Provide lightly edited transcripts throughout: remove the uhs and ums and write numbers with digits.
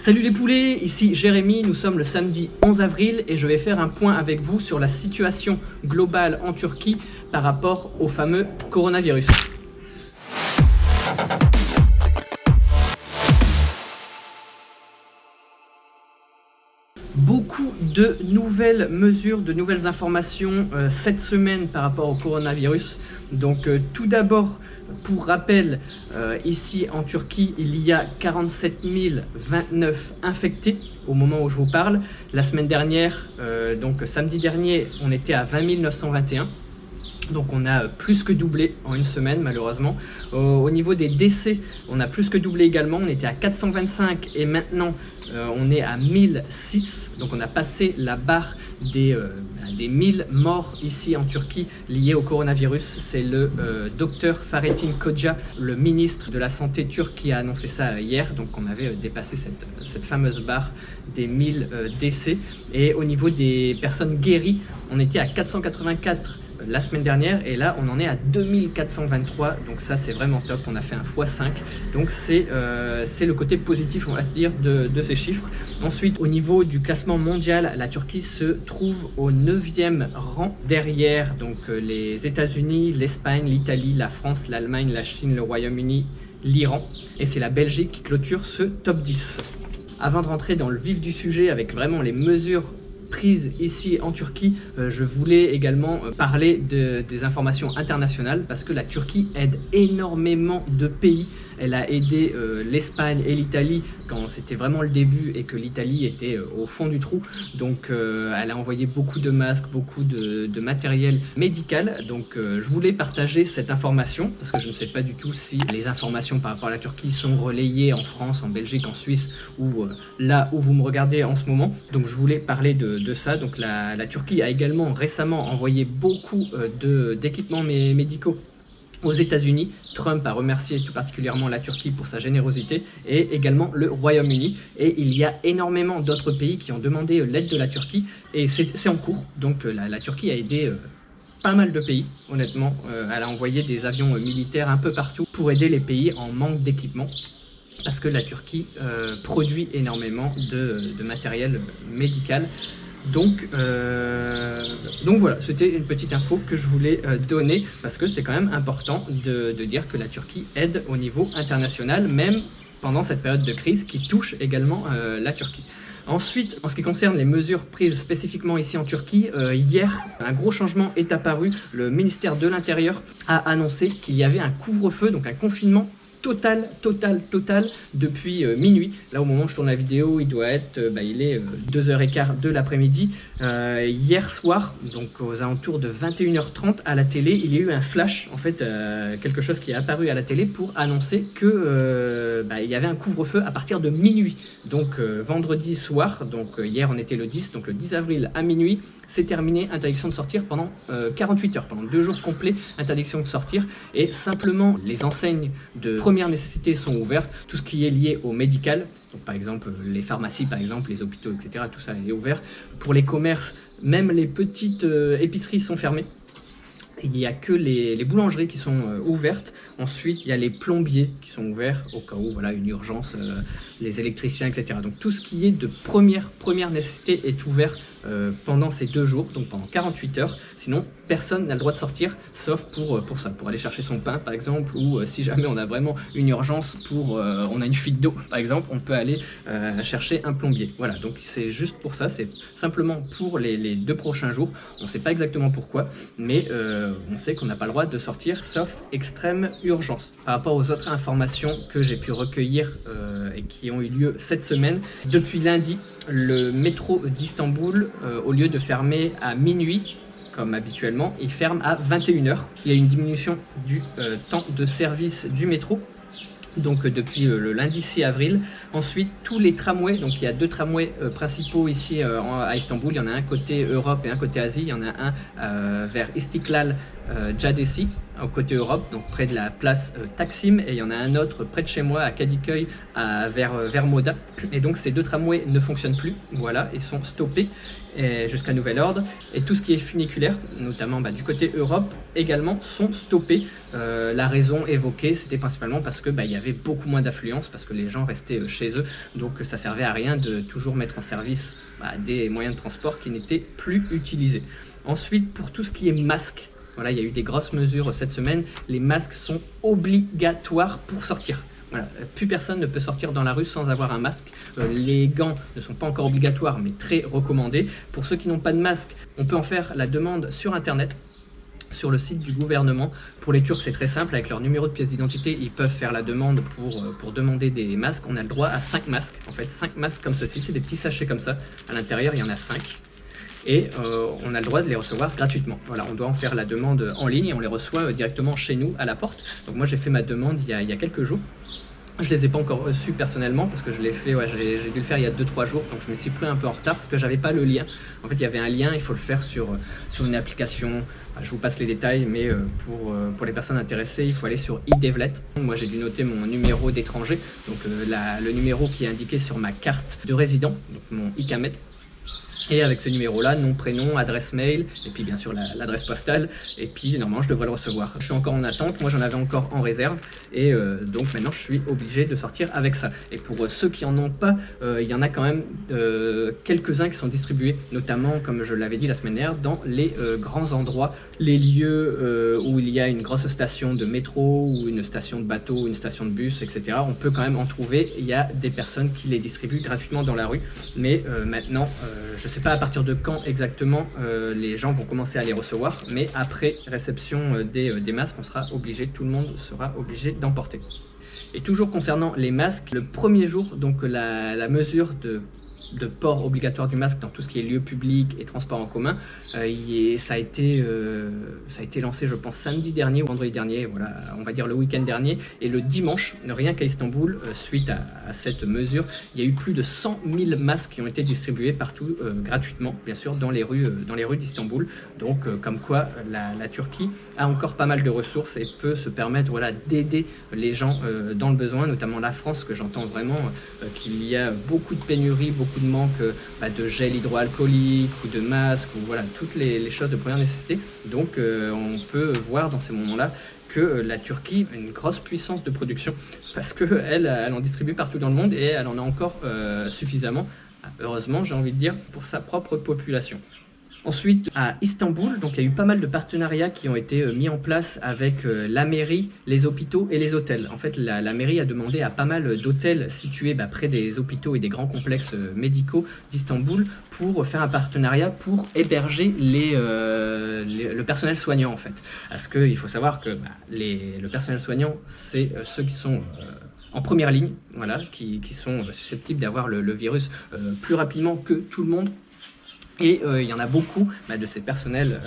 Salut les poulets, ici Jérémy, nous sommes le samedi 11 avril et je vais faire un point avec vous sur la situation globale en Turquie par rapport au fameux coronavirus. Beaucoup de nouvelles mesures, de nouvelles informations cette semaine par rapport au coronavirus. Donc tout d'abord, pour rappel, ici en Turquie, il y a 47 029 infectés au moment où je vous parle. La semaine dernière, donc samedi dernier, on était à 20 921. Donc on a plus que doublé en une semaine malheureusement. Au niveau des décès, on a plus que doublé également. On était à 425 et maintenant on est à 1006. Donc on a passé la barre des 1000 morts ici en Turquie liés au coronavirus. C'est le docteur Fahrettin Koca, le ministre de la Santé turc, qui a annoncé ça hier. Donc on avait dépassé cette fameuse barre des 1000 décès. Et au niveau des personnes guéries, on était à 484 la semaine dernière et là on en est à 2423, donc ça c'est vraiment top, on a fait un x5, donc c'est le côté positif on va dire de ces chiffres. Ensuite au niveau du classement mondial, la Turquie se trouve au 9e rang derrière donc les États-Unis, l'Espagne, l'Italie, la France, l'Allemagne, la Chine, le Royaume-Uni, l'Iran, et c'est la Belgique qui clôture ce top 10. Avant de rentrer dans le vif du sujet avec vraiment les mesures prises ici en Turquie, je voulais également parler des informations internationales parce que la Turquie aide énormément de pays. Elle a aidé l'Espagne et l'Italie quand c'était vraiment le début et que l'Italie était au fond du trou. Donc elle a envoyé beaucoup de masques, beaucoup de matériel médical. Donc je voulais partager cette information parce que je ne sais pas du tout si les informations par rapport à la Turquie sont relayées en France, en Belgique, en Suisse ou là où vous me regardez en ce moment. Donc je voulais parler de ça. Donc la Turquie a également récemment envoyé beaucoup d'équipements médicaux aux États-Unis. Trump a remercié tout particulièrement la Turquie pour sa générosité et également le Royaume-Uni. Et il y a énormément d'autres pays qui ont demandé l'aide de la Turquie et c'est en cours. Donc la Turquie a aidé pas mal de pays, honnêtement. Elle a envoyé des avions militaires un peu partout pour aider les pays en manque d'équipement. Parce que la Turquie produit énormément de matériel médical. Donc voilà, c'était une petite info que je voulais donner parce que c'est quand même important de dire que la Turquie aide au niveau international, même pendant cette période de crise qui touche également la Turquie. Ensuite, en ce qui concerne les mesures prises spécifiquement ici en Turquie, hier, un gros changement est apparu. Le ministère de l'Intérieur a annoncé qu'il y avait un couvre-feu, donc un confinement total depuis minuit. Là au moment où je tourne la vidéo, il doit être il est 2h15 de l'après-midi. Hier soir, donc aux alentours de 21h30 à la télé, il y a eu un flash, en fait quelque chose qui est apparu à la télé pour annoncer que il y avait un couvre-feu à partir de minuit. Donc vendredi soir, donc hier on était le 10, donc le 10 avril à minuit, c'est terminé, interdiction de sortir pendant 48 heures, pendant 2 jours complets, interdiction de sortir, et simplement les enseignes de première nécessité sont ouvertes, tout ce qui est lié au médical, donc par exemple les pharmacies, par exemple les hôpitaux, etc., tout ça est ouvert. Pour les commerces, même les petites épiceries sont fermées. Il n'y a que les boulangeries qui sont ouvertes. Ensuite, il y a les plombiers qui sont ouverts au cas où, voilà, une urgence, les électriciens, etc. Donc tout ce qui est de première nécessité est ouvert pendant ces 2 jours, donc pendant 48 heures. Sinon, personne n'a le droit de sortir, sauf pour ça, pour aller chercher son pain, par exemple, ou si jamais on a vraiment une urgence, on a une fuite d'eau, par exemple, on peut aller chercher un plombier. Voilà, donc c'est juste pour ça, c'est simplement pour les 2 prochains jours. On ne sait pas exactement pourquoi, mais on sait qu'on n'a pas le droit de sortir, sauf extrême urgence. Par rapport aux autres informations que j'ai pu recueillir et qui ont eu lieu cette semaine, depuis lundi, le métro d'Istanbul, au lieu de fermer à minuit, comme habituellement, il ferme à 21h. Il y a une diminution du temps de service du métro. Donc depuis le lundi 6 avril. Ensuite, tous les tramways, donc il y a 2 tramways principaux ici à Istanbul. Il y en a un côté Europe et un côté Asie. Il y en a un vers Istiklal Caddesi, au côté Europe, donc près de la place Taksim, et il y en a un autre près de chez moi à Kadıköy, vers Moda. Et donc ces deux tramways ne fonctionnent plus, voilà, ils sont stoppés jusqu'à nouvel ordre. Et tout ce qui est funiculaire, notamment du côté Europe, également sont stoppés. La raison évoquée, c'était principalement parce que il y avait beaucoup moins d'affluence, parce que les gens restaient chez eux, donc ça servait à rien de toujours mettre en service des moyens de transport qui n'étaient plus utilisés. Ensuite, pour tout ce qui est masque, voilà, il y a eu des grosses mesures cette semaine. Les masques sont obligatoires pour sortir. Voilà, plus personne ne peut sortir dans la rue sans avoir un masque. Les gants ne sont pas encore obligatoires, mais très recommandés. Pour ceux qui n'ont pas de masque, on peut en faire la demande sur Internet, sur le site du gouvernement. Pour les Turcs, c'est très simple. Avec leur numéro de pièce d'identité, ils peuvent faire la demande pour demander des masques. On a le droit à 5 masques. En fait, 5 masques comme ceci. C'est des petits sachets comme ça. À l'intérieur, il y en a 5. Et on a le droit de les recevoir gratuitement. Voilà, on doit en faire la demande en ligne et on les reçoit directement chez nous à la porte. Donc moi j'ai fait ma demande il y a quelques jours. Je les ai pas encore reçus personnellement parce que je l'ai fait, j'ai dû le faire il y a 2-3 jours, donc je me suis pris un peu en retard parce que j'avais pas le lien. En fait il y avait un lien, il faut le faire sur une application. Je vous passe les détails, mais pour les personnes intéressées, il faut aller sur e-Devlet. Moi j'ai dû noter mon numéro d'étranger, donc le numéro qui est indiqué sur ma carte de résident, donc mon Ikamet. Et avec ce numéro-là, nom, prénom, adresse mail, et puis bien sûr l'adresse postale, et puis normalement je devrais le recevoir. Je suis encore en attente, moi j'en avais encore en réserve, et donc maintenant je suis obligé de sortir avec ça. Et pour ceux qui en ont pas, il y en a quand même quelques-uns qui sont distribués, notamment comme je l'avais dit la semaine dernière, dans les grands endroits, les lieux où il y a une grosse station de métro, ou une station de bateau, ou une station de bus, etc. On peut quand même en trouver, il y a des personnes qui les distribuent gratuitement dans la rue, mais maintenant, je sais pas à partir de quand exactement les gens vont commencer à les recevoir, mais après réception des masques, on sera obligé, tout le monde sera obligé d'en porter. Et toujours concernant les masques, le premier jour, donc la mesure de port obligatoire du masque dans tout ce qui est lieu public et transport en commun, ça a été lancé je pense samedi dernier ou vendredi dernier, voilà, on va dire le week-end dernier, et le dimanche, rien qu'à Istanbul, suite à cette mesure, il y a eu plus de 100 000 masques qui ont été distribués partout gratuitement, bien sûr, dans les rues d'Istanbul. Donc comme quoi la Turquie a encore pas mal de ressources et peut se permettre, voilà, d'aider les gens dans le besoin, notamment la France, que j'entends vraiment qu'il y a beaucoup de pénuries, beaucoup de manque de gel hydroalcoolique ou de masques, ou voilà, toutes les choses de première nécessité. Donc on peut voir dans ces moments-là que la Turquie a une grosse puissance de production parce qu'elle en distribue partout dans le monde et elle en a encore suffisamment, heureusement j'ai envie de dire, pour sa propre population. Ensuite, à Istanbul, donc il y a eu pas mal de partenariats qui ont été mis en place avec la mairie, les hôpitaux et les hôtels. En fait, la mairie a demandé à pas mal d'hôtels situés près des hôpitaux et des grands complexes médicaux d'Istanbul pour faire un partenariat pour héberger le personnel soignant, en fait. Parce qu'il faut savoir que le personnel soignant, c'est ceux qui sont en première ligne, voilà, qui sont susceptibles d'avoir le virus plus rapidement que tout le monde. Et il y en a beaucoup de ces personnels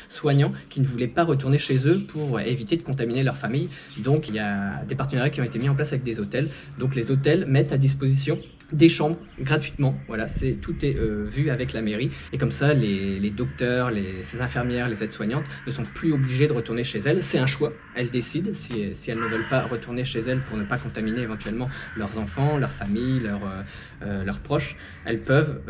soignants qui ne voulaient pas retourner chez eux pour éviter de contaminer leur famille. Donc il y a des partenariats qui ont été mis en place avec des hôtels. Donc les hôtels mettent à disposition des chambres gratuitement, voilà, tout est vu avec la mairie, et comme ça les docteurs, les infirmières, les aides-soignantes ne sont plus obligées de retourner chez elles. C'est un choix, elles décident si elles ne veulent pas retourner chez elles pour ne pas contaminer éventuellement leurs enfants, leur famille, leurs proches. Elles peuvent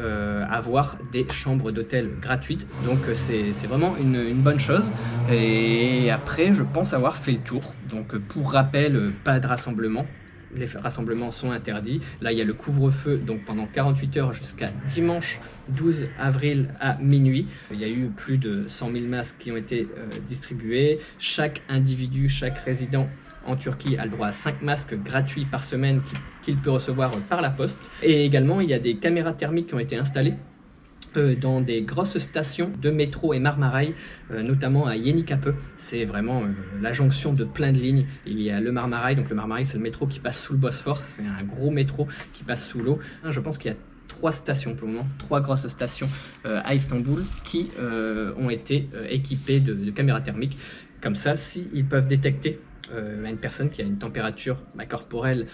avoir des chambres d'hôtel gratuites, donc c'est vraiment une bonne chose. Et après, je pense avoir fait le tour. Donc pour rappel, pas de rassemblement. Les rassemblements sont interdits. Là, il y a le couvre-feu donc pendant 48 heures jusqu'à dimanche 12 avril à minuit. Il y a eu plus de 100 000 masques qui ont été distribués. Chaque individu, chaque résident en Turquie a le droit à 5 masques gratuits par semaine qu'il peut recevoir par la poste. Et également, il y a des caméras thermiques qui ont été installées dans des grosses stations de métro et Marmaray, notamment à Yenikapı. C'est vraiment la jonction de plein de lignes. Il y a le Marmaray, donc le Marmaray c'est le métro qui passe sous le Bosphore, c'est un gros métro qui passe sous l'eau. Je pense qu'il y a 3 stations pour le moment, 3 grosses stations à Istanbul qui ont été équipées de caméras thermiques. Comme ça, s'ils peuvent détecter une personne qui a une température corporelle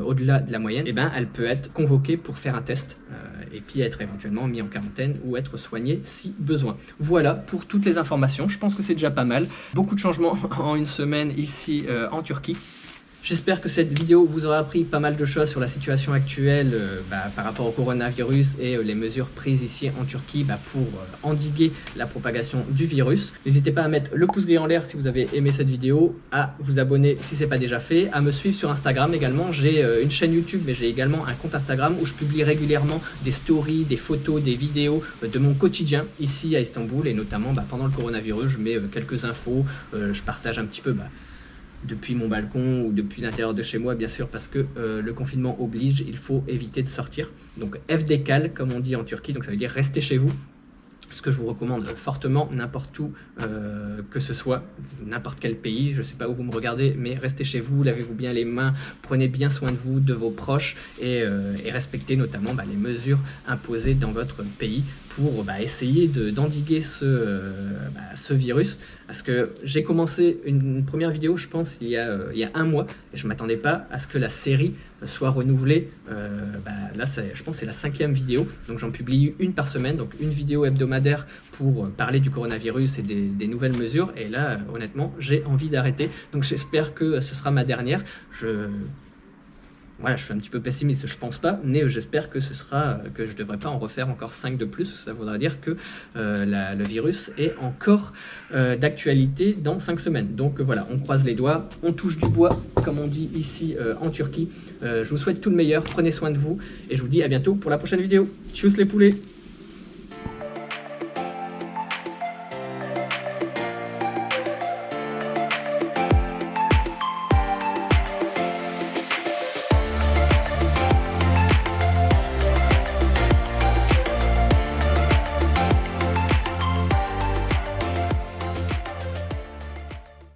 au-delà de la moyenne, elle peut être convoquée pour faire un test et puis être éventuellement mis en quarantaine ou être soigné si besoin. Voilà pour toutes les informations, je pense que c'est déjà pas mal. Beaucoup de changements en une semaine ici en Turquie. J'espère que cette vidéo vous aura appris pas mal de choses sur la situation actuelle par rapport au coronavirus et les mesures prises ici en Turquie pour endiguer la propagation du virus. N'hésitez pas à mettre le pouce bleu en l'air si vous avez aimé cette vidéo, à vous abonner si ce n'est pas déjà fait, à me suivre sur Instagram également. J'ai une chaîne YouTube, mais j'ai également un compte Instagram où je publie régulièrement des stories, des photos, des vidéos de mon quotidien ici à Istanbul, et notamment pendant le coronavirus, je mets quelques infos, je partage un petit peu depuis mon balcon ou depuis l'intérieur de chez moi, bien sûr, parce que le confinement oblige, il faut éviter de sortir. Donc FDCAL, comme on dit en Turquie, donc ça veut dire rester chez vous. Ce que je vous recommande fortement, n'importe où que ce soit, n'importe quel pays, je ne sais pas où vous me regardez, mais restez chez vous, lavez-vous bien les mains, prenez bien soin de vous, de vos proches, et respectez notamment les mesures imposées dans votre pays pour essayer d'endiguer ce virus. Parce que j'ai commencé une première vidéo, je pense, il y a un mois, et je ne m'attendais pas à ce que la série soit renouvelée. Là, je pense que c'est la 5e vidéo, donc j'en publie une par semaine, donc une vidéo hebdomadaire pour parler du coronavirus et des nouvelles mesures. Et là, honnêtement, j'ai envie d'arrêter, donc j'espère que ce sera ma dernière. Voilà, je suis un petit peu pessimiste, je pense pas, mais j'espère que je ne devrais pas en refaire encore 5 de plus. Ça voudra dire que le virus est encore d'actualité dans 5 semaines. Donc voilà, on croise les doigts, on touche du bois, comme on dit ici en Turquie. Je vous souhaite tout le meilleur, prenez soin de vous, et je vous dis à bientôt pour la prochaine vidéo. Tchuss les poulets!